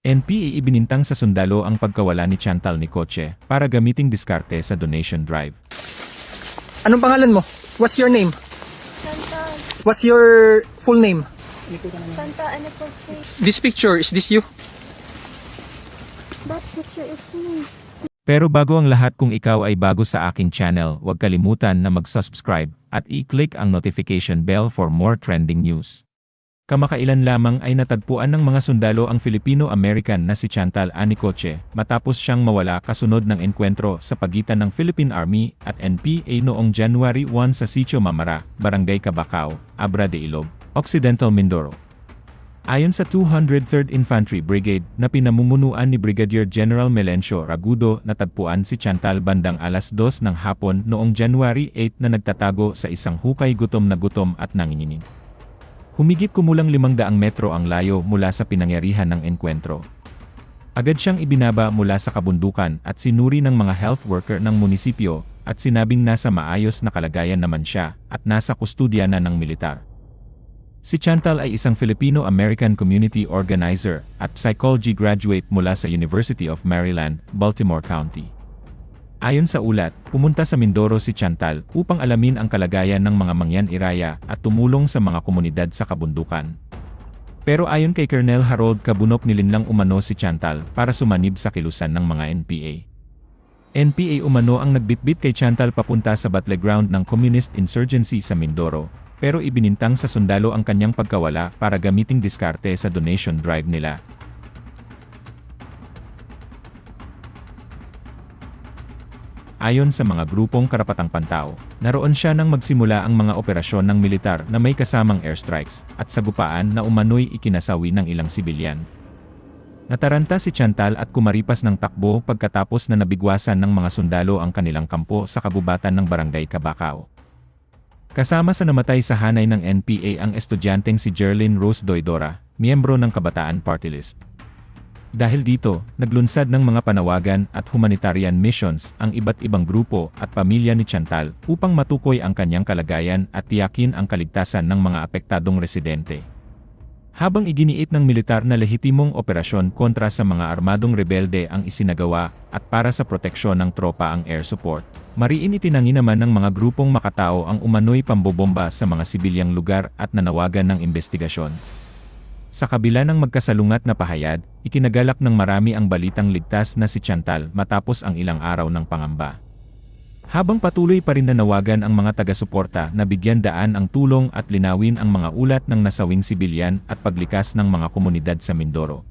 NPA ibinintang sa sundalo ang pagkawala ni Chantal Nicoche para gamiting diskarte sa donation drive. Anong pangalan mo? What's your name? Chantal. What's your full name? Chantal Anicoche. This picture, is this you? That picture is me. Pero bago ang lahat, kung ikaw ay bago sa aking channel, huwag kalimutan na mag-subscribe at i-click ang notification bell for more trending news. Kamakailan lamang ay natagpuan ng mga sundalo ang Filipino-American na si Chantal Anicoche matapos siyang mawala kasunod ng enkwentro sa pagitan ng Philippine Army at NPA noong January 1 sa Sitio Mamara, Barangay Cabacao, Abra de Ilog, Occidental Mindoro. Ayon sa 203rd Infantry Brigade na pinamumunuan ni Brigadier General Melencio Ragudo, natagpuan si Chantal bandang alas 2 ng hapon noong January 8 na nagtatago sa isang hukay, gutom at nanginginig. Humigit kumulang 500 metro ang layo mula sa pinangyarihan ng enkwentro. Agad siyang ibinaba mula sa kabundukan at sinuri ng mga health worker ng munisipyo at sinabing nasa maayos na kalagayan naman siya at nasa kustudya na ng militar. Si Chantal ay isang Filipino-American community organizer at psychology graduate mula sa University of Maryland, Baltimore County. Ayon sa ulat, pumunta sa Mindoro si Chantal upang alamin ang kalagayan ng mga mangyan-iraya at tumulong sa mga komunidad sa kabundukan. Pero ayon kay Colonel Harold Cabunok, nilinlang umano si Chantal para sumanib sa kilusan ng mga NPA. NPA umano ang nagbitbit kay Chantal papunta sa battleground ng Communist Insurgency sa Mindoro, pero ibinintang sa sundalo ang kanyang pagkawala para gamiting diskarte sa donation drive nila. Ayon sa mga grupong karapatang pantao, naroon siya nang magsimula ang mga operasyon ng militar na may kasamang airstrikes at sagupaan na umano'y ikinasawi ng ilang sibilyan. Nataranta si Chantal at kumaripas ng takbo pagkatapos na nabigwasan ng mga sundalo ang kanilang kampo sa kabubatan ng Barangay Cabacao. Kasama sa namatay sa hanay ng NPA ang estudyanteng si Jerlyn Rose Doidora, miyembro ng Kabataan Party List. Dahil dito, naglunsad ng mga panawagan at humanitarian missions ang iba't ibang grupo at pamilya ni Chantal upang matukoy ang kanyang kalagayan at tiyakin ang kaligtasan ng mga apektadong residente. Habang iginiit ng militar na lehitimong operasyon kontra sa mga armadong rebelde ang isinagawa at para sa proteksyon ng tropa ang air support, mariin itinangi naman ng mga grupong makatao ang umano'y pambobomba sa mga sibilyang lugar at nanawagan ng investigasyon. Sa kabila ng magkasalungat na pahayag, ikinagalak ng marami ang balitang ligtas na si Chantal matapos ang ilang araw ng pangamba. Habang patuloy pa rin nanawagan ang mga taga-suporta na bigyan daan ang tulong at linawin ang mga ulat ng nasawing sibilyan at paglikas ng mga komunidad sa Mindoro.